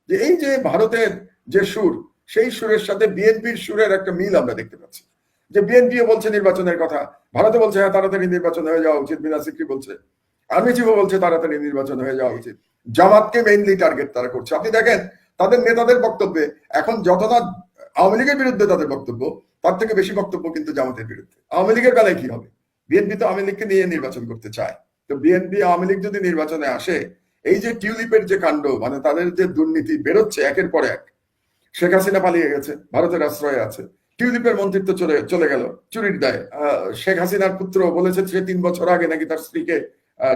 যে এই যে ভারতের যে সুর, সেই সুরের সাথে বিএনপির সুরের একটা মিল আমরা দেখতে পাচ্ছি। যে বিএনপিও বলছে নির্বাচনের কথা, ভারতে বলছে হ্যাঁ তাড়াতাড়ি নির্বাচন হয়ে যাওয়া উচিত, বিনা সিকরি বলছে, আর্মি চিফও বলছে তাড়াতাড়ি নির্বাচন হয়ে যাওয়া উচিত। জামাতকে মেইনলি টার্গেট তারা করছে। আপনি দেখেন তাদের নেতাদের বক্তব্যে এখন যত না আওয়ামী লীগের বিরুদ্ধে তাদের বক্তব্য, তার থেকে বেশি বক্তব্য কিন্তু জামাতের বিরুদ্ধে। আওয়ামী লীগের বেলায় কি হবে? বিএনপি তো আওয়ামী লীগকে নিয়ে নির্বাচন করতে চায়। তো বিএনপি আওয়ামী লীগ যদি নির্বাচনে আসে, এই যে টিউলিপের যে কাণ্ড, মানে তাদের যে দুর্নীতি বেরোচ্ছে একের পর এক, শেখ হাসিনা পালিয়ে গেছে, ভারতের আশ্রয়ে আছে, টিউলিপের মন্ত্রিত্ব চলে গেল চুরির দায়ে। শেখ হাসিনার পুত্র বলেছে সে 3 বছর আগে নাকি তার স্ত্রীকে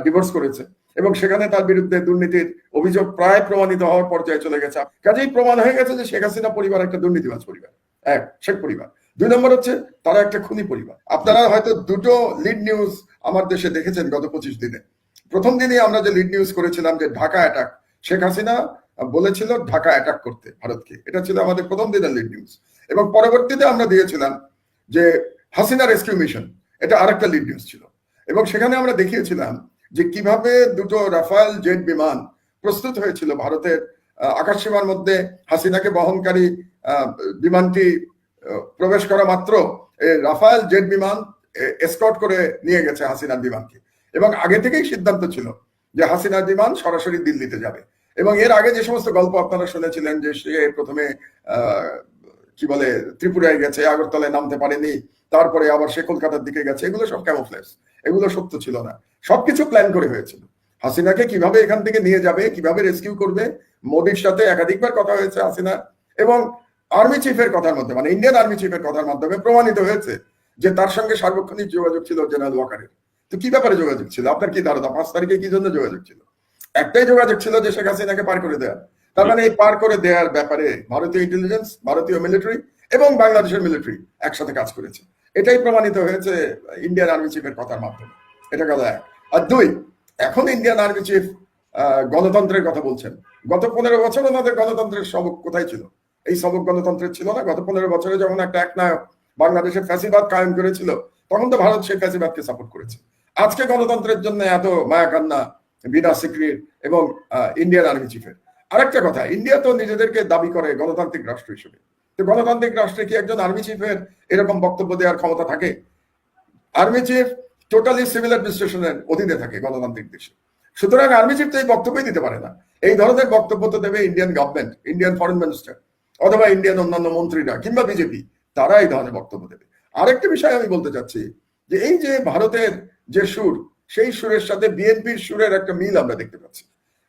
ডিভোর্স করেছে, এবং সেখানে তার বিরুদ্ধে দুর্নীতির অভিযোগ প্রায় প্রমাণিত হওয়ার পর্যায়ে চলে গেছে। কাজেই প্রমাণ হয়ে গেছে যে শেখ হাসিনা পরিবার একটা দুর্নীতিবাজ পরিবার, এক শেখ পরিবার। 2 নম্বর হচ্ছে তারা একটা খুনি পরিবার। আপনারা হয়তো দুটো লিড নিউজ আমার দেশে দেখেছেন গত 25 দিনে। প্রথম দিনে আমরা যে লিড নিউজ করেছিলাম যে ঢাকা অ্যাটাক, শেখ হাসিনা বলেছিল ঢাকা অ্যাটাক করতে ভারতকে, এটা ছিল আমাদের প্রথম দিনের লিড নিউজ। এবং পরবর্তীতে আমরা দিয়েছিলাম যে হাসিনা রেস্কিউ মিশন, এটা আরেকটা লিড নিউজ ছিল। এবং সেখানে আমরা দেখিয়েছিলাম যে কিভাবে দুটো রাফায়েল জেট বিমান প্রস্তুত হয়েছিল ভারতের আকাশসীমার মধ্যে। হাসিনাকে বহনকারী বিমানটি প্রবেশ করা মাত্র রাফায়েল জেট বিমান এসকর্ট করে নিয়ে গেছে হাসিনার বিমানকে। এবং আগে থেকেই সিদ্ধান্ত ছিল যে হাসিনার বিমান সরাসরি দিল্লিতে যাবে। এবং এর আগে যে সমস্ত গল্প আপনারা শুনেছিলেন যে সে প্রথমে কি বলে ত্রিপুরায় গেছে, আগরতলায় নামতে পারেনি, তারপরে আবার সে কলকাতার দিকে গেছে, এগুলো সব ক্যামোফ্লেজ, এগুলো সত্য ছিল না। সবকিছু প্ল্যান করে হয়েছিল। হাসিনাকে কিভাবে এখান থেকে নিয়ে যাবে, কিভাবে রেস্কিউ করবে, মোদির সাথে একাধিকবার কথা হয়েছে হাসিনা। এবং আর্মি চিফের কথার মধ্যে, মানে ইন্ডিয়ান আর্মি চিফের কথার মাধ্যমে প্রমাণিত হয়েছে যে তার সঙ্গে সার্বক্ষণিক যোগাযোগ ছিল জেনারেল ওয়াকারের। তো কি ব্যাপারে যোগাযোগ ছিল? আপনার কি ধারণা 5 তারিখে কি জন্য যোগাযোগ ছিল? একটাই যোগাযোগ ছিল যে শেখ হাসিনাকে পার করে দেওয়া। তার মানে এই পার করে দেওয়ার ব্যাপারে ভারতীয় ইন্টেলিজেন্স, ভারতীয় মিলিটারি এবং বাংলাদেশের মিলিটারি একসাথে কাজ করেছে। এটাই প্রমাণিত হয়েছে ইন্ডিয়ান আর্মি চিফের কথার মাধ্যমে। এটা গেল 1। আর 2, এখন ইন্ডিয়ান আর্মি চিফ গণতন্ত্রের কথা বলছেন। গত 15 বছর ওনাদের গণতন্ত্রের সবক কোথায় ছিল? এই সবক গণতন্ত্রের ছিল না। গত 15 বছরে যখন একটা একনায়ক বাংলাদেশে ফ্যাসিবাদ কায়েম করেছিল, তখন তো ভারত সেই ফ্যাসিবাদকে সাপোর্ট করেছে। আজকে গণতন্ত্রের জন্য এত মায়া কান্না বিনা সিক্রির এবং ইন্ডিয়ান আর্মি চিফের। আরেকটা কথা, ইন্ডিয়া তো নিজেদেরকে দাবি করে গণতান্ত্রিক রাষ্ট্র হিসেবে। তো গণতান্ত্রিক রাষ্ট্রে কি একজন আর্মি চিফের এরকম বক্তব্য দেওয়ার ক্ষমতা থাকে? আর্মি চিফ টোটালি সিভিল অ্যাডমিনিস্ট্রেশনের অধীনে থাকে গণতান্ত্রিক দেশে। সুতরাং আর্মি চিফ তো এই বক্তব্যই দিতে পারে না। এই ধরনের বক্তব্য তো দেবে Indian government, Indian foreign minister, অথবা ইন্ডিয়ান অন্যান্য মন্ত্রীরা কিংবা বিজেপি, তারা এই ধরনের বক্তব্য দেবে। আরেকটা বিষয় আমি বলতে চাচ্ছি যে এই যে ভারতের যে সুর, সেই সুরের সাথে বিএনপির সুরের একটা মিল আমরা দেখতে পাচ্ছি।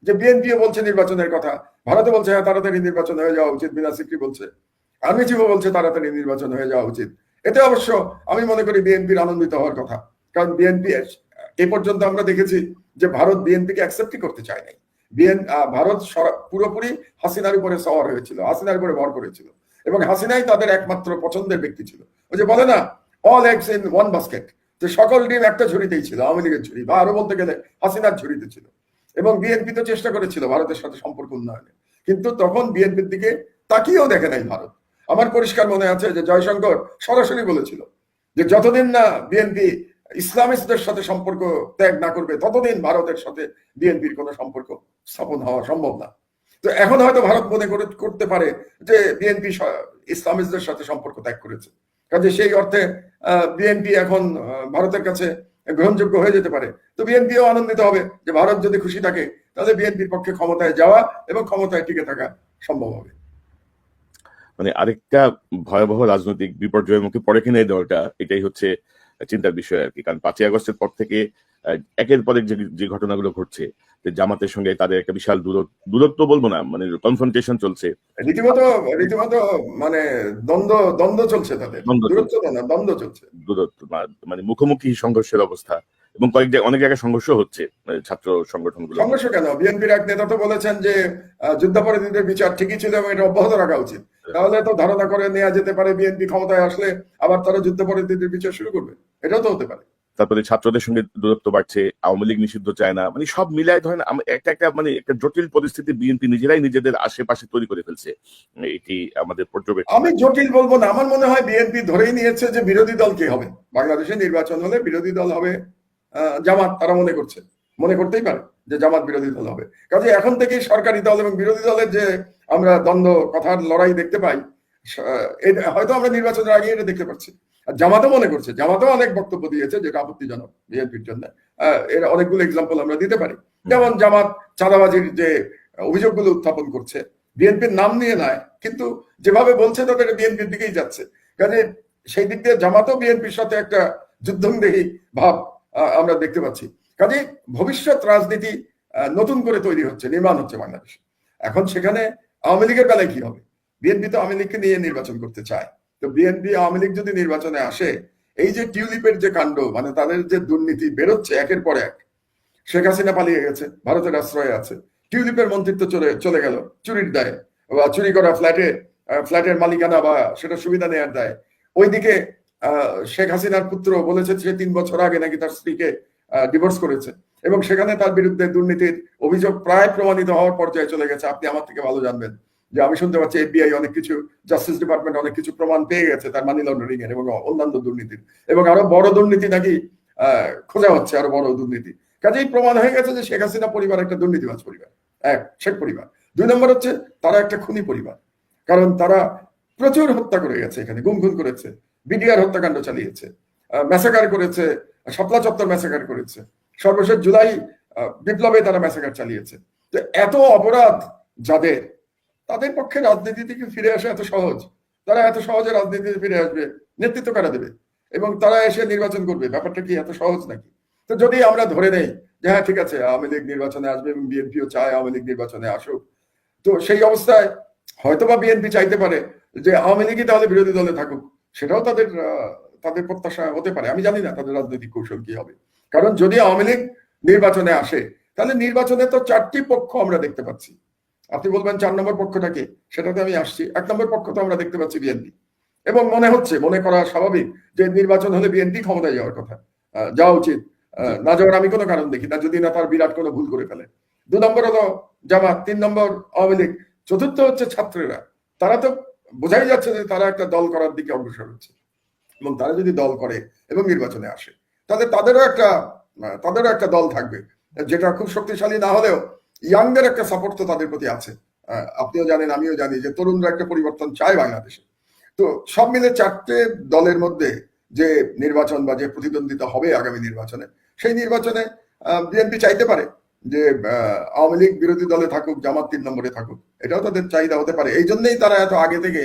যে বিএনপিও বলছে নির্বাচনের কথা, ভারতে বলছে হ্যাঁ তাড়াতাড়ি নির্বাচন হয়ে যাওয়া উচিত, বিনা সিকরি বলছে, আর্মি চিফও বলছে তাড়াতাড়ি নির্বাচন হয়ে যাওয়া উচিত। এতে অবশ্য আমি মনে করি বিএনপির আনন্দিত হওয়ার কথা। কারণ বিএনপি এ পর্যন্ত আমরা দেখেছি যে ভারত বিএনপিকে অ্যাকসেপ্টই করতে চায় নাই। ভারত পুরোপুরি হাসিনার উপরে সওয়ার হয়েছিল, হাসিনার উপরে ভর করেছিল, এবং হাসিনাই তাদের একমাত্র পছন্দের ব্যক্তি ছিল। ওই যে বলে না, all eggs in one basket, যে সকল ডিম একটা ঝুড়িতেই ছিল, আওয়ামী লীগের ঝুড়ি, বা আরো বলতে গেলে হাসিনার ঝুড়িতে ছিল। এবং বিএনপি তো চেষ্টা করেছিল ভারতের সাথে সম্পর্ক উন্নয়নে, কিন্তু তখন বিএনপির দিকে তাকিয়েও দেখে নাই ভারত। আমার পরিষ্কার মনে আছে যে জয়শঙ্কর সরাসরি বলেছিল যে যতদিন না বিএনপি ইসলামিস্টদের সাথে সম্পর্ক ত্যাগ না করবে, ততদিন ভারতের সাথে বিএনপির কোনো সম্পর্ক স্থাপন হওয়া সম্ভব না। তো এখন হয়তো ভারত মনে করতে পারে যে বিএনপি ইসলামিস্টদের সাথে সম্পর্ক ত্যাগ করেছে, কাজে সেই অর্থে বিএনপি এখন ভারতের কাছে গ্রহণযোগ্য হয়ে যেতে পারে। তো বিএনপিও আনন্দিত হবে যে ভারত যদি খুশি থাকে, তাহলে বিএনপির পক্ষে ক্ষমতায় যাওয়া এবং ক্ষমতায় টিকে থাকা সম্ভব হবে। মানে আরেকটা ভয়াবহ রাজনৈতিক বিপর্যয়ের মুখে পড়ে কিনা এই দলটা, এটাই হচ্ছে চিন্তার বিষয় আর কি। কারণ 5ই আগস্টের পর থেকে একের পর এক যে ঘটনাগুলো ঘটছে, যে জামাতের সঙ্গে তাদের একটা বিশাল দূরত্ব বলবো না, মানে কনফ্রন্টেশন চলছে, রীতিমতো মানে দ্বন্দ্ব চলছে, তাদের দ্বন্দ্ব চলছে, মানে মুখোমুখি সংঘর্ষের অবস্থা, এবং অনেক জায়গায় সংঘর্ষ হচ্ছে ছাত্র সংগঠনগুলো। সংঘর্ষ কেন? বিএনপির এক নেতা তো বলেছেন যে যুদ্ধাপরাধীদের বিচার ঠিকই ছিল এবং এটা অব্যাহত রাখা উচিত। তাহলে তো ধারণা করে নেওয়া যেতে পারে বিএনপি ক্ষমতায় আসলে আবার তারা যুদ্ধাপরাধীদের বিচার শুরু করবে, এটাও তো হতে পারে। তারপরে ছাত্রদের সঙ্গে দূরত্ব বাড়ছে, আওয়ামী লীগ নিষিদ্ধ চায় না, মানে সব মিলায় ধরেন একটা মানে একটা জটিল পরিস্থিতি বিএনপি নিজেরাই নিজেদের আশেপাশে তৈরি করে ফেলছে। এটি আমাদের পর্যবেক্ষণ। আমি জটিল বলবো না, আমার মনে হয় বিএনপি ধরেই নিয়েছে যে বিরোধী দল কে হবে বাংলাদেশে নির্বাচন হলে, বিরোধী দল হবে জামাত। তারা মনে করতেই পারে যে জামাত বিরোধী দল হবে। কাজে এখন থেকেই সরকারি দল এবং বিরোধী দলের যে আমরা দ্বন্দ্ব কথার লড়াই দেখতে পাই, হয়তো আমরা নির্বাচনের আগে এটা দেখতে পাচ্ছি। আর জামাতও মনে করছে, জামাতও অনেক বক্তব্য দিয়েছে যেটা আপত্তিজনক বিএনপির জন্য। এর অনেকগুলো এক্সাম্পল আমরা দিতে পারি। যেমন জামাত চাঁদাবাজির যে অভিযোগগুলো উত্থাপন করছে, বিএনপির নাম নিয়ে নয়, কিন্তু যেভাবে বলছে তাদের বিএনপির দিকেই যাচ্ছে। কাজে সেই দিক দিয়ে জামাতও বিএনপির সাথে একটা যুদ্ধংদেহী ভাব আমরা দেখতে পাচ্ছি। কাজে ভবিষ্যৎ রাজনীতি নতুন করে তৈরি হচ্ছে, নির্মাণ হচ্ছে বাংলাদেশে। এখন সেখানে আওয়ামী লীগের বেলায় কি হবে? বিএনপি তো আওয়ামী লীগকে নিয়ে নির্বাচন করতে চায়। তো বিএনপি আওয়ামী লীগ যদি নির্বাচনে আসে, এই যে টিউলিপের যে কাণ্ড, মানে তাদের যে দুর্নীতি বেরোচ্ছে একের পর এক, শেখ হাসিনা পালিয়ে গেছে, ভারতের আশ্রয়ে আছে, টিউলিপের মন্ত্রিত্ব চলে গেল চুরির দায়ে, বা চুরি করা ফ্ল্যাটের মালিকানা বা সেটা সুবিধা নেওয়ার দায়ে। ওইদিকে শেখ হাসিনার পুত্র বলেছে সে 3 বছর আগে নাকি তার স্ত্রীকে ডিভোর্স করেছে, এবং সেখানে তার বিরুদ্ধে দুর্নীতির অভিযোগ প্রায় প্রমাণিত হওয়ার পর্যায়ে চলে গেছে। আপনি আমার থেকে ভালো জানবেন যে আমি শুনতে পাচ্ছি এফবিআই অনেক কিছু, জাস্টিস ডিপার্টমেন্ট অনেক কিছু প্রমাণ পেয়ে গেছে তার মানি লন্ডারিং এর এবং অন্যান্য দুর্নীতির, এবং আরো বড় দুর্নীতি নাকি খোঁজা হচ্ছে, আরো বড় দুর্নীতি। কাজেই প্রমাণ হয়ে গেছে যে শেখ হাসিনা পরিবার একটা দুর্নীতিবাজ পরিবার, এক শেখ পরিবার। 2 নম্বর হচ্ছে তারা একটা খুনি পরিবার, কারণ তারা প্রচুর হত্যা করে গেছে, এখানে গুম খুন করেছে, বিডিআর হত্যাকাণ্ড চালিয়েছে, ম্যাসাকার করেছে, শাপলা চত্বর ম্যাসাকার করেছে, সর্বশেষ জুলাই বিপ্লবে তারা ম্যাসাকার চালিয়েছে। তো এত অপরাধ যাদের, তাদের পক্ষে রাজনীতি থেকে ফিরে আসা এত সহজ, তারা এত সহজে রাজনীতিতে ফিরে আসবে, নেতৃত্ব কারা দেবে এবং তারা এসে নির্বাচন করবে, ব্যাপারটা কি এত সহজ নাকি? তো যদি আমরা ধরে নেই যে হ্যাঁ ঠিক আছে আওয়ামী লীগ নির্বাচনে আসবে এবং বিএনপিও চায় আওয়ামী লীগ নির্বাচনে আসুক, তো সেই অবস্থায় হয়তোবা বিএনপি চাইতে পারে যে আওয়ামী লীগই তাহলে বিরোধী দলে থাকুক, সেটাও তাদের প্রত্যাশা হতে পারে। আমি জানি না তাদের রাজনৈতিক কৌশল কি হবে, কারণ যদি আওয়ামী লীগ নির্বাচনে আসে তাহলে নির্বাচনে তো 4টি পক্ষ আমরা দেখতে পাচ্ছি। আপনি বলবেন 4 নম্বর পক্ষটাকে, সেটাতে আমি আসছি। 1 নম্বর পক্ষ তো আমরা দেখতে পাচ্ছি বিএনপি, এবং মনে করা স্বাভাবিক যে নির্বাচন হলে বিএনপি ক্ষমতায় যাওয়ার কথা, যাওয়া উচিত, না যাওয়ার আমি কোনো কারণ দেখি না, যদি না তার বিরাট কোনো ভুল করে ফেলে। 2 নম্বর হলো জামাত, 3 নম্বর আওয়ামী লীগ, চতুর্থ হচ্ছে ছাত্ররা। তারা তো বোঝাই যাচ্ছে যে তারা একটা দল করার দিকে অগ্রসর হচ্ছে, এবং তারা যদি দল করে এবং নির্বাচনে আসে তাহলে তাদেরও একটা দল থাকবে, যেটা খুব শক্তিশালী না হলেও ইয়াংদের একটা সাপোর্ট তো তাদের প্রতি আছে। আপনিও জানেন, আমিও জানি যে তরুণরা একটা পরিবর্তন চায় বাংলাদেশে। তো সব মিলে 4টে দলের মধ্যে যে নির্বাচন বা যে প্রতিদ্বন্দ্বিতা হবে আগামী নির্বাচনে, সেই নির্বাচনে বিএনপি চাইতে পারে যে আওয়ামী লীগ বিরোধী দলে থাকুক, জামাত 3 নম্বরে থাকুক, এটাও তাদের চাহিদা হতে পারে। এই জন্যই তারা এত আগে থেকে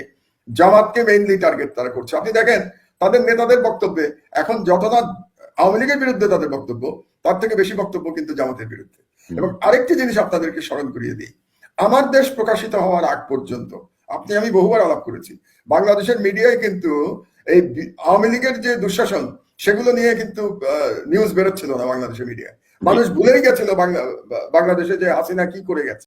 জামাতকে মেইনলি টার্গেট তারা করছে। আপনি দেখেন তাদের নেতাদের বক্তব্যে এখন যতটা আওয়ামী লীগের বিরুদ্ধে তাদের বক্তব্য, তার থেকে বেশি বক্তব্য কিন্তু জামাতের বিরুদ্ধে। এবং আরেকটি জিনিস আপনাদেরকে স্মরণ করিয়ে দিই, আমার দেশ প্রকাশিত হওয়ার আগ পর্যন্ত আমি বহুবার আলাপ করেছি, বাংলাদেশের মিডিয়ায় কিন্তু এই আওয়ামী লীগের যে দুঃশাসন সেগুলো নিয়ে কিন্তু নিউজ বেরোচ্ছিল না বাংলাদেশের মিডিয়ায়। মানুষ ভুলেই গেছিল বাংলাদেশে যে হাসিনা কি করে গেছে।